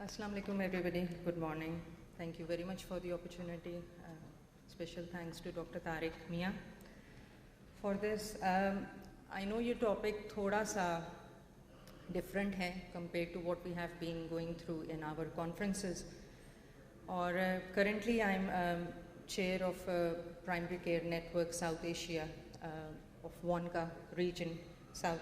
Assalamu alaikum everybody, good morning. Thank you very much for the opportunity. Special thanks to Dr. Tariq Mia for this. I know your topic thoda sa different hai compared to what we have been going through in our conferences. Or currently I'm chair of Primary Care Network South Asia of WONCA region, South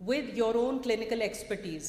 with your own clinical expertise,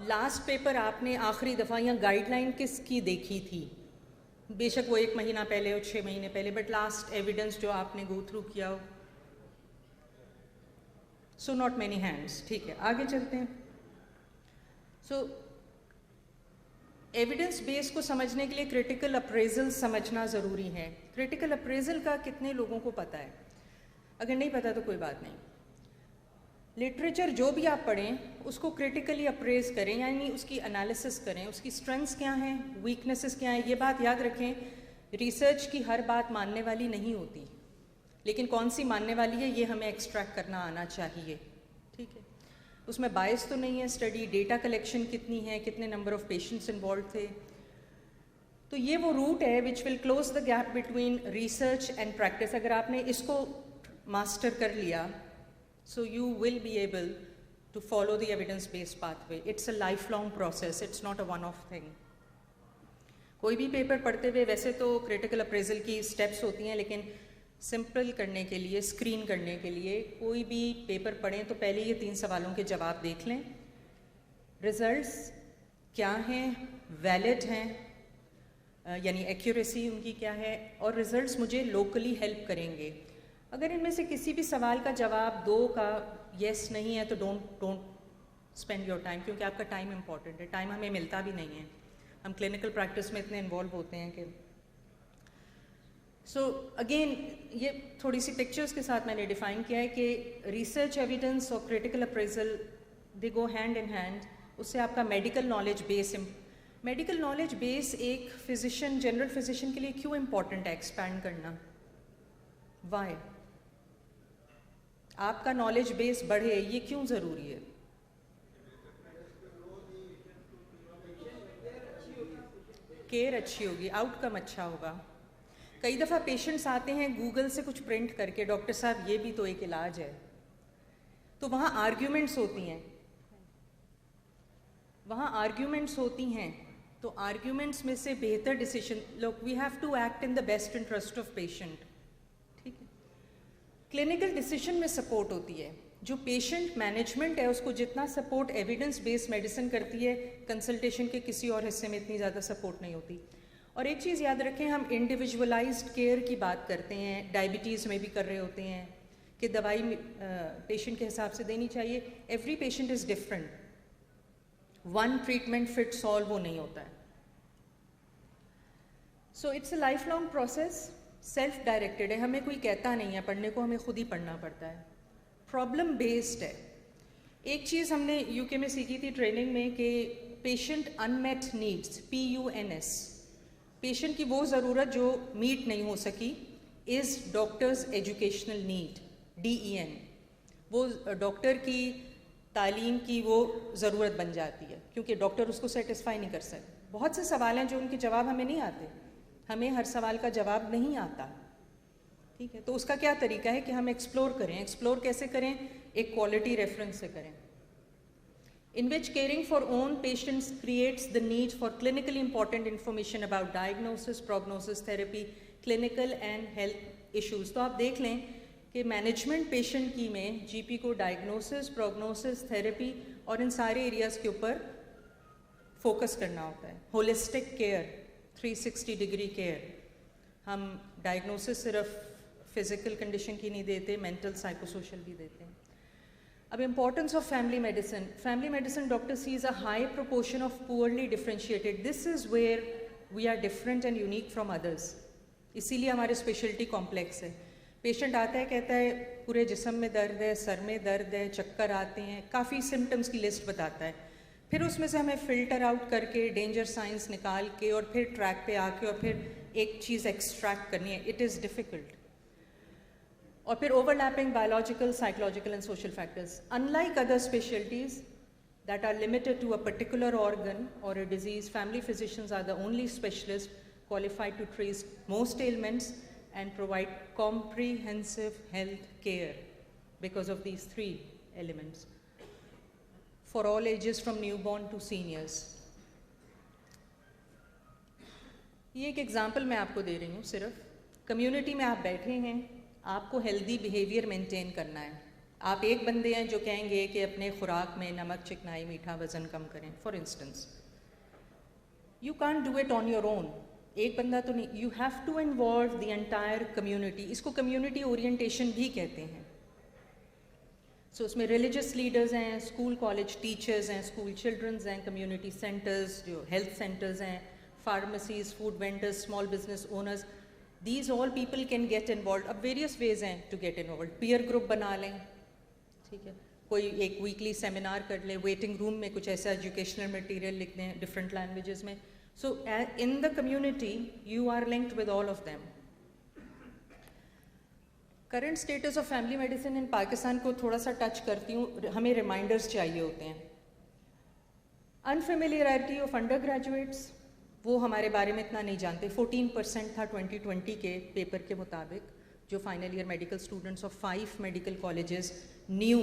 last paper آپ نے آخری دفعہ یا guide line کس کی دیکھی تھی؟ بے شک وہ 1 مہینہ پہلے اور 6 مہینے پہلے، بٹ لاسٹ ایویڈنس جو آپ نے گو تھرو کیا ہو. So not many hands. ٹھیک ہے، آگے چلتے ہیں. سو ایویڈنس بیس کو سمجھنے کے لیے کریٹیکل اپریزل سمجھنا ضروری ہے. کریٹیکل اپریزل کا کتنے لوگوں کو پتہ ہے؟ اگر نہیں پتہ تو کوئی بات نہیں. لٹریچر جو بھی آپ پڑھیں اس کو کریٹیکلی اپریز کریں، یعنی اس کی انالیسس کریں، اس کی اسٹرینگس کیا ہیں، ویکنیسز کیا ہیں. یہ بات یاد رکھیں، ریسرچ کی ہر بات ماننے والی نہیں ہوتی، لیکن کون سی ماننے والی ہے یہ ہمیں ایکسٹریکٹ کرنا آنا چاہیے. ٹھیک ہے، اس میں بائس تو نہیں ہے. اسٹڈی ڈیٹا کلیکشن کتنی ہے، کتنے نمبر آف پیشنٹس انوالوڈ تھے. تو یہ وہ روٹ ہے which will close the gap between research and practice. اگر آپ نے اس کو ماسٹر کر لیا، so you will be able to follow the evidence-based pathway. It's a lifelong process, it's not a one-off thing. کوئی بھی پیپر پڑھتے ہوئے ویسے تو کریٹیکل اپریزل کی سٹیپس ہوتی ہیں، لیکن سمپل کرنے کے لیے، اسکرین کرنے کے لیے کوئی بھی پیپر پڑھیں تو پہلے یہ 3 سوالوں کے جواب دیکھ لیں. ریزلٹس کیا ہیں، ویلڈ ہیں، یعنی ایکیوریسی ان کی کیا ہے، اور ریزلٹس مجھے لوکلی ہیلپ کریں گے. اگر ان میں سے کسی بھی سوال کا جواب 2 کا یس نہیں ہے تو ڈونٹ اسپینڈ یور ٹائم، کیونکہ آپ کا ٹائم امپورٹنٹ ہے. ٹائم ہمیں ملتا بھی نہیں ہے، ہم کلینکل پریکٹس میں اتنے انوالو ہوتے ہیں کہ سو اگین یہ تھوڑی سی پکچرس کے ساتھ میں نے ڈیفائن کیا ہے کہ ریسرچ ایویڈنس اور critical appraisal they go hand in hand. اس سے آپ کا میڈیکل نالج بیس ایک فزیشین، جنرل فزیشین کے لیے کیوں امپورٹنٹ ہے ایکسپینڈ کرنا؟ وائی؟ آپ کا نالج بیس بڑھے، یہ کیوں ضروری ہے؟ کیئر اچھی ہوگی، آؤٹ کم اچھا ہوگا. کئی دفعہ پیشنٹس آتے ہیں گوگل سے کچھ پرنٹ کر کے، ڈاکٹر صاحب یہ بھی تو ایک علاج ہے. تو وہاں آرگیومنٹس ہوتی ہیں، تو آرگیومنٹس میں سے بہتر decision, look we have to act in the best interest of patient. ٹھیک ہے، کلینکل ڈیسیشن میں سپورٹ ہوتی ہے. جو پیشنٹ مینجمنٹ ہے اس کو جتنا سپورٹ ایویڈنس بیس میڈیسن کرتی ہے، کنسلٹیشن کے کسی اور حصے میں اتنی زیادہ سپورٹ نہیں ہوتی. اور ایک چیز یاد رکھیں، ہم انڈیویجولائزڈ کیئر کی بات کرتے ہیں، ڈائبٹیز میں بھی کر رہے ہوتے ہیں کہ دوائی پیشنٹ کے حساب سے دینی چاہیے. Every patient is different, one treatment fits all وہ نہیں ہوتا ہے. So it's a life long process, self directed ہے، ہمیں کوئی کہتا نہیں ہے پڑھنے کو، ہمیں خود ہی پڑھنا پڑتا ہے. پرابلم بیسڈ ہے. ایک چیز ہم نے یو کے میں سیکھی تھی ٹریننگ میں کہ patient inanimate needs, PUNS، patient کی وہ ضرورت جو میٹ نہیں ہو سکی، از ڈاکٹرز ایجوکیشنل نیڈ، DEN. وہ ڈاکٹر کی تعلیم کی وہ ضرورت بن جاتی ہے، کیونکہ ڈاکٹر اس کو سیٹسفائی نہیں کر سکتے. بہت سے سوال ہیں جو ان کے جواب ہمیں نہیں آتے، ہمیں ہر سوال کا جواب نہیں آتا. ٹھیک ہے، تو اس کا کیا طریقہ ہے کہ ہم ایکسپلور کریں. ایکسپلور کیسے کریں؟ ایک کوالٹی ریفرنس سے کریں. in which caring for own patients creates the need for clinically important information about diagnosis, prognosis, therapy, clinical and health issues. تو آپ دیکھ لیں کہ مینجمنٹ پیشنٹ کی میں GP کو ڈائگنوسس، پروگنوسس، تھیراپی اور ان سارے ایریاز کے اوپر فوکس کرنا ہوتا ہے. Holistic care, 360 degree care. ہم ڈائگنوسس صرف فزیکل کنڈیشن کی نہیں دیتے، مینٹل، سائیکو سوشل بھی دیتے ہیں. اب importance of family medicine. Family medicine doctor says a high proportion of poorly differentiated. This is where we are different and unique from others. اسی لیے ہمارے اسپیشلٹی کمپلیکس ہے. پیشنٹ آتا ہے کہتا ہے پورے جسم میں درد ہے، سر میں درد ہے، چکر آتے ہیں، کافی سمٹمس کی لسٹ بتاتا ہے. پھر اس میں سے ہمیں فلٹر آؤٹ کر کے ڈینجر سائنس نکال کے اور پھر ٹریک پہ آ کے اور پھر ایک چیز ایکسٹریکٹ کرنی ہے. It is difficult. اور پھر overlapping biological, psychological and social factors. Unlike other specialties that are limited to a particular organ or a disease, family physicians are the only specialists qualified to treat most ailments and provide comprehensive health care because of these 3 elements for all ages from newborn to seniors. یہ ایک example میں آپ کو دے رہی ہوں. صرف community میں آپ بیٹھے ہیں، آپ کو ہیلدی بیہیویئر مینٹین کرنا ہے. آپ ایک بندے ہیں جو کہیں گے کہ اپنے خوراک میں نمک، چکنائی، میٹھا، وزن کم کریں for instance. You can't do it on your own. ایک بندہ تو نہیں, you have to involve the entire community. اس کو کمیونٹی اورینٹیشن بھی کہتے ہیں. سو اس میں ریلیجس لیڈرز ہیں, اسکول کالج ٹیچرز ہیں, اسکول چلڈرنز ہیں, کمیونٹی سینٹرز, جو ہیلتھ سینٹرز ہیں, pharmacies, food vendors, small business owners, these all people can get involved. اب ویریس ویز ہیں to get involved. Peer group بنا لیں, ٹھیک ہے, کوئی ایک ویکلی سیمینار کر لیں, ویٹنگ روم میں کچھ ایسا ایجوکیشنل مٹیریل لکھ دیں ڈفرینٹ لینگویجز میں. So in the community you are linked with all of them. Current status of family medicine in Pakistan کو تھوڑا سا ٹچ کرتی ہوں. ہمیں ریمائنڈرز چاہیے ہوتے ہیں. انفیملیئرٹی آف انڈر گریجویٹس, وہ ہمارے بارے میں اتنا نہیں جانتے. 14% تھا 2020 کے پیپر کے مطابق جو final year medical students of 5 medical colleges نیو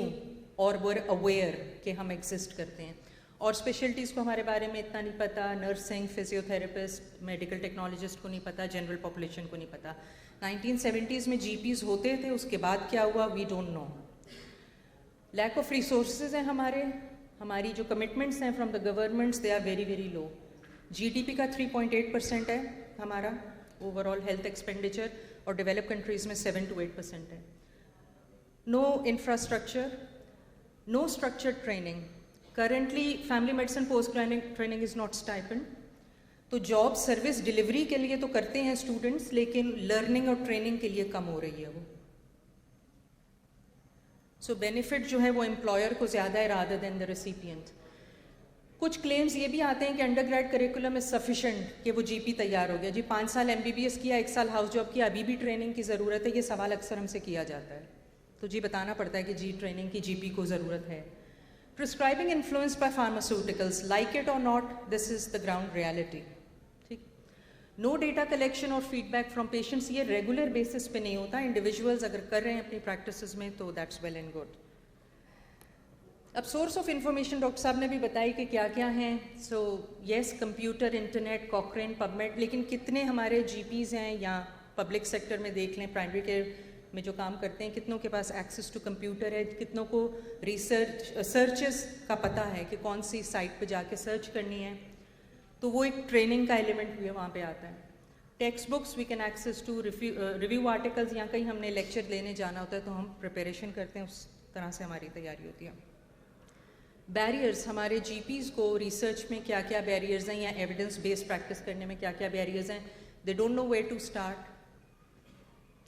اور ور اویئر کہ ہم ایگزسٹ کرتے ہیں. اور اسپیشلٹیز کو ہمارے بارے میں اتنا نہیں پتہ. Nursing, physio therapist, medical technologist کو نہیں پتہ, جنرل پاپولیشن کو نہیں پتہ. 1970s میں جی پیز ہوتے تھے, اس کے بعد کیا ہوا we don't know. Lack of resources ہیں ہماری جو کمٹمنٹس ہیں from the governments, they are very very low. G D P کا 3.8% ہے ہمارا اوور آل ہیلتھ ایکسپینڈیچر, اور ڈیولپ کنٹریز میں 7 to 8% ہے. No infrastructure, no structure training. Currently family medicine post training is not stipend. تو job service delivery کے لیے تو کرتے ہیں اسٹوڈنٹس, لیکن لرننگ اور ٹریننگ کے لیے کم ہو رہی ہے وہ. سو بینیفٹ جو ہے وہ امپلائر کو زیادہ ہے رادر دین دا ریسیپینٹ. کچھ کلیمز یہ بھی آتے ہیں کہ undergrad curriculum is sufficient, کہ وہ جی پی تیار ہو گیا جی, 5 سال MBBS کیا, 1 سال ہاؤس جاب کیا, ابھی بھی ٹریننگ کی ضرورت ہے. یہ سوال اکثر ہم سے کیا جاتا ہے, تو جی بتانا پڑتا ہے کہ جی ٹریننگ کی جی پی کو ضرورت ہے. Prescribing influence by pharmaceuticals, like it or not, this is the ground reality. ٹھیک. نو ڈیٹا کلیکشن اور فیڈ بیک فرام پیشنٹس, یہ ریگولر بیسس پہ نہیں ہوتا. انڈیویجولز اگر کر رہے ہیں اپنی پریکٹسز میں تو دیٹس ویل اینڈ گڈ. اب سورس آف انفارمیشن ڈاکٹر صاحب نے بھی بتائی کہ کیا کیا ہیں. So yes, computer, internet, Cochrane, PubMed, لیکن کتنے ہمارے جی پیز ہیں یا پبلک سیکٹر میں دیکھ لیں, پرائمری کیئر میں جو کام کرتے ہیں, کتنوں کے پاس ایکسیس ٹو کمپیوٹر ہے, کتنوں کو سرچز کا پتہ ہے کہ کون سی سائٹ پہ جا کے سرچ کرنی ہے. تو وہ ایک ٹریننگ کا ایلیمنٹ بھی وہاں پہ آتا ہے. Textbooks we can access to, review articles, یا کہیں ہم نے لیکچر لینے جانا ہوتا ہے تو ہم پریپریشن کرتے ہیں, اس طرح سے ہماری تیاری ہوتی ہے. بیریئرز, ہمارے جی پیز کو ریسرچ میں کیا کیا بیریئرز ہیں, یا ایویڈنس بیس پریکٹس کرنے میں کیا کیا بیریئرز ہیں. They don't know where to start.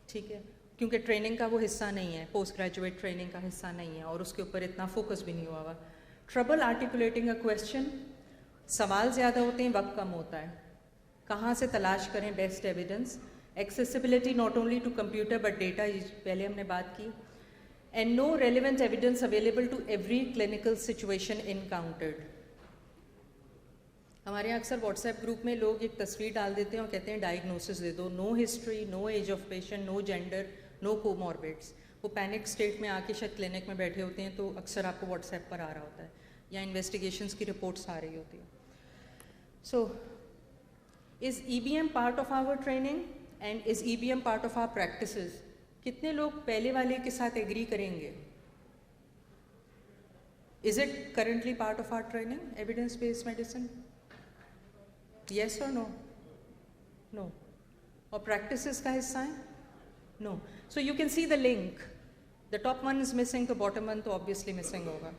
ٹھیک ہے, کیونکہ ٹریننگ کا وہ حصہ نہیں ہے, پوسٹ گریجویٹ ٹریننگ کا حصہ نہیں ہے, اور اس کے اوپر اتنا فوکس بھی نہیں ہوا ہوا. ٹربل آرٹیکولیٹنگ اے کویسچن, سوال زیادہ ہوتے ہیں, وقت کم ہوتا ہے. کہاں سے تلاش کریں best evidence. Accessibility not only to computer but data, پہلے ہم نے بات کی. And no relevant evidence available to every clinical situation encountered. ہمارے یہاں اکثر واٹس ایپ گروپ میں لوگ ایک تصویر ڈال دیتے ہیں اور کہتے ہیں ڈائگنوسس دے دو. No history, no age of patient, no gender, no comorbids. وہ پینک اسٹیٹ میں آ کے شاید کلینک میں بیٹھے ہوتے ہیں, تو اکثر آپ کو واٹس ایپ پر آ رہا ہوتا ہے, یا انویسٹیگیشنس کی رپورٹس آ رہی ہوتی ہیں. So is EBM part of our training, and is EBM part of our practices. کتنے لوگ پہلے والے کے ساتھ ایگری کریں گے؟ Is it currently part of our training, evidence based medicine? Yes or no? No. اور پریکٹسز کا حصہ ہیں؟ No. So you can see the link. The top one is missing, تو باٹم ون تو آبویسلی مسنگ ہوگا.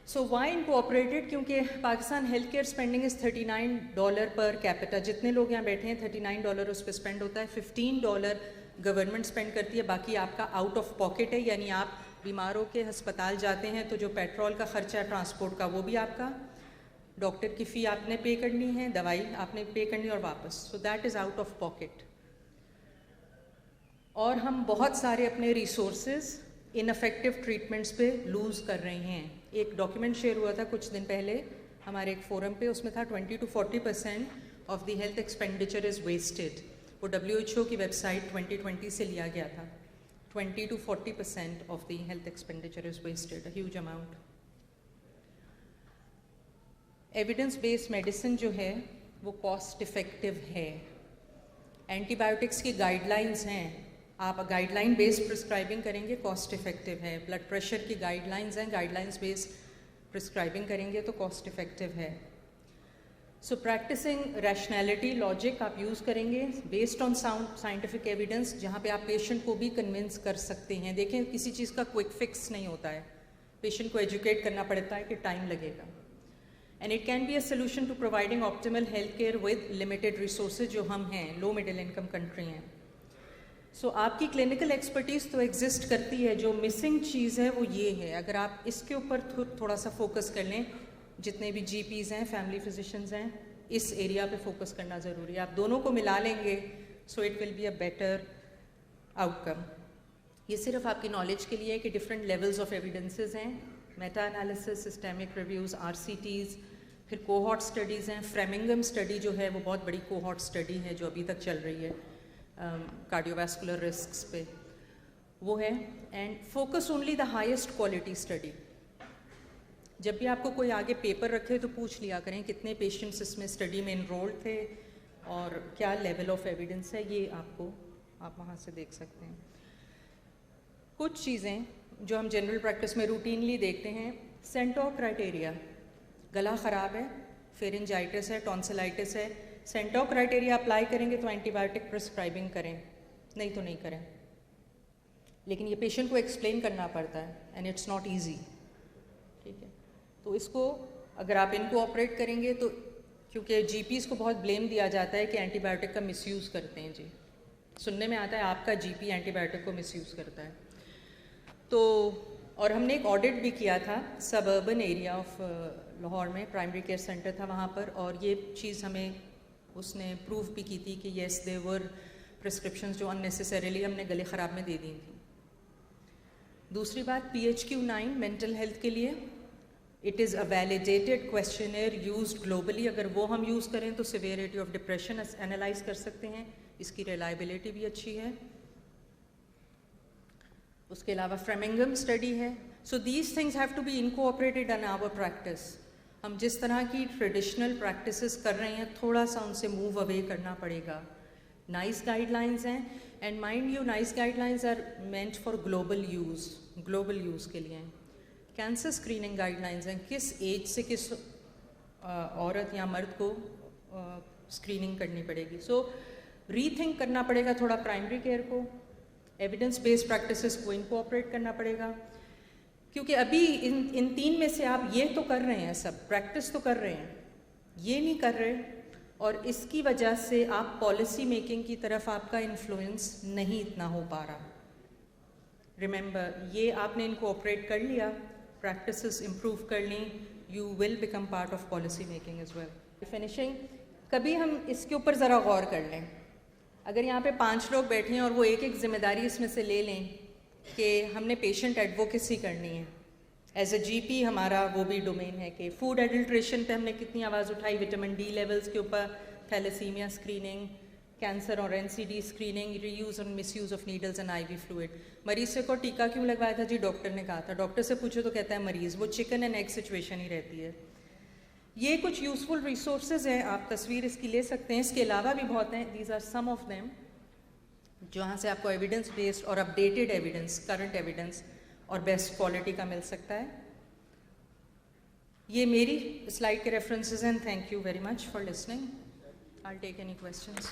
So why incorporated? کیونکہ Pakistan health care spending از $39 per capita. جتنے لوگ یہاں بیٹھے ہیں $39 اس پہ اسپینڈ ہوتا ہے. $15 گورنمنٹ اسپینڈ کرتی ہے, باقی آپ کا آؤٹ آف پاکٹ ہے. یعنی آپ بیماروں کے ہسپتال جاتے ہیں تو جو پیٹرول کا خرچہ ہے, ٹرانسپورٹ کا, وہ بھی آپ کا. ڈاکٹر کی فی آپ نے پے کرنی ہے, دوائی آپ نے پے کرنی اور واپس. So that is out of pocket. اور ہم بہت سارے اپنے ریسورسز ان افیکٹو ٹریٹمنٹس پہ لوز کر رہے ہیں. ایک ڈاکیومنٹ شیئر ہوا تھا کچھ دن پہلے ہمارے ایک فورم پہ, اس میں تھا 20 to 40% of the health expenditure is wasted. وہ WHO کی ویب سائٹ 2020 سے لیا گیا تھا. 20 to 40% of the health expenditure is wasted, a huge amount. Evidence based medicine جو ہے وہ کاسٹ افیکٹو ہے. اینٹی بایوٹکس کی گائیڈ لائنس ہیں آپ گائیڈ لائن بیسڈ پرسکرائبنگ کریں گے کاسٹ افیکٹو ہے. بلڈ پریشر کی گائیڈ لائنز ہیں, گائیڈ لائنز بیسڈ پرسکرائبنگ کریں گے تو کاسٹ افیکٹو ہے. سو پریکٹسنگ ریشنیلٹی, لاجک آپ یوز کریں گے بیسڈ آن سائنٹیفک ایویڈنس, جہاں پہ آپ پیشنٹ کو بھی کنونس کر سکتے ہیں. دیکھیں کسی چیز کا کوئک فکس نہیں ہوتا ہے, پیشنٹ کو ایجوکیٹ کرنا پڑتا ہے کہ ٹائم لگے گا. And it can be a solution to providing optimal health care with limited resources, جو ہم ہیں لو مڈل انکم کنٹری ہیں. سو آپ کی کلینکل ایکسپرٹیز تو ایگزسٹ کرتی ہے, جو مسنگ چیز ہے وہ یہ ہے. اگر آپ اس کے اوپر تھوڑا سا فوکس کر لیں, جتنے بھی جی پیز ہیں, فیملی فزیشنز ہیں, اس ایریا پہ فوکس کرنا ضروری ہے. آپ دونوں کو ملا لیں گے so it will be a better outcome. یہ صرف آپ کی نالج کے لیے ہے کہ ڈفرینٹ لیولز آف ایویڈنسز ہیں, meta analysis, systematic reviews, R C Ts, پھر کوہارٹ اسٹڈیز ہیں. فریمنگم اسٹڈی جو ہے وہ بہت بڑی کوہارٹ اسٹڈی ہے جو ابھی تک چل رہی ہے کارڈیو ویسکولر رسکس پہ, وہ ہے. And focus only the highest quality study. جب بھی آپ کو کوئی آگے پیپر رکھے تو پوچھ لیا کریں کتنے پیشنٹس اس میں اسٹڈی میں انرولڈ تھے اور کیا لیول آف ایویڈنس ہے. یہ آپ وہاں سے دیکھ سکتے ہیں. کچھ چیزیں جو ہم جنرل پریکٹس میں روٹینلی دیکھتے ہیں, سینٹو کرائٹیریا, گلا خراب ہے, فیرنجائٹس ہے, ٹونسلائٹس ہے, سینٹو کرائٹیریا اپلائی کریں گے تو اینٹی بایوٹک پرسکرائبنگ کریں, نہیں تو نہیں کریں. لیکن یہ پیشنٹ کو ایکسپلین کرنا پڑتا ہے اینڈ اٹس ناٹ ایزی. ٹھیک ہے, تو اس کو اگر آپ ان کو آپریٹ کریں گے تو, کیونکہ جی پیز کو بہت بلیم دیا جاتا ہے کہ اینٹی بایوٹک کا مس یوز کرتے ہیں. جی سننے میں آتا ہے آپ کا جی پی اینٹی بایوٹک کو مس یوز کرتا ہے. تو اور ہم نے ایک آڈٹ بھی کیا تھا سب اربن ایریا آف لاہور میں, پرائمری کیئر سینٹر تھا وہاں پر, اور یہ چیز ہمیں اس نے پروف بھی کی تھی کہ یس دے ور پرسکرپشنز جو اننیسیسریلی ہم نے گلے خراب میں دے دی تھیں. دوسری بات, PHQ-9 مینٹل ہیلتھ کے لیے, it is a validated questionnaire used globally. اگر وہ ہم یوز کریں تو سیویریٹی آف ڈپریشن انالائز کر سکتے ہیں, اس کی ریلائبلٹی بھی اچھی ہے. اس کے علاوہ فریمنگم اسٹڈی ہے. So these things have to be incorporated in our practice. ہم جس طرح کی ٹریڈیشنل پریکٹسز کر رہے ہیں تھوڑا سا ان سے موو اوے کرنا پڑے گا. نائس گائیڈ لائنز ہیں, and mind you NICE guidelines are meant for global use کے لیے. کینسر اسکریننگ گائیڈ لائنز ہیں, کس ایج سے کس عورت یا مرد کو اسکریننگ کرنی پڑے گی. سو ری تھنک کرنا پڑے گا تھوڑا پرائمری کیئر کو, ایویڈنس بیسڈ پریکٹسز کو انکوآپریٹ کرنا پڑے گا. کیونکہ ابھی ان تین میں سے آپ یہ تو کر رہے ہیں, سب پریکٹس تو کر رہے ہیں, یہ نہیں کر رہے, اور اس کی وجہ سے آپ پالیسی میکنگ کی طرف آپ کا انفلوئنس نہیں اتنا ہو پا رہا. ریممبر, یہ آپ نے انکوآپریٹ کر لیا, پریکٹسز امپروو کر لیں, you will become part of policy making as well. Finishing, کبھی ہم اس کے اوپر ذرا غور کر لیں. اگر یہاں پہ 5 لوگ بیٹھے ہیں اور وہ ایک ذمہ داری اس میں سے لے لیں کہ ہم نے پیشنٹ ایڈوکیسی کرنی ہے, ایز اے جی پی ہمارا وہ بھی ڈومین ہے کہ فوڈ ایڈلٹریشن پہ ہم نے کتنی آواز اٹھائی, وٹامن ڈی لیولز کے اوپر, تھیلیسیمیا اسکریننگ, کینسر اور NCD اسکریننگ, ری یوز اور misuse of needles and IV fluid. مریض سے کو ٹیکا کیوں لگوایا تھا؟ جی ڈاکٹر نے کہا تھا. ڈاکٹر سے پوچھو تو کہتا ہے مریض, وہ چکن اینڈ ایگ سچویشن ہی رہتی ہے. یہ کچھ یوزفل ریسورسز ہیں, آپ تصویر اس کی لے سکتے ہیں. اس کے علاوہ بھی بہت ہیں, these are some of them, جہاں سے آپ کو ایویڈنس بیسڈ اور اپڈیٹڈ ایویڈنس, کرنٹ ایویڈنس اور بیسٹ کوالٹی کا مل سکتا ہے. یہ میری سلائڈ کے ریفرنسز ہیں. Thank you very much for listening. I'll take any questions.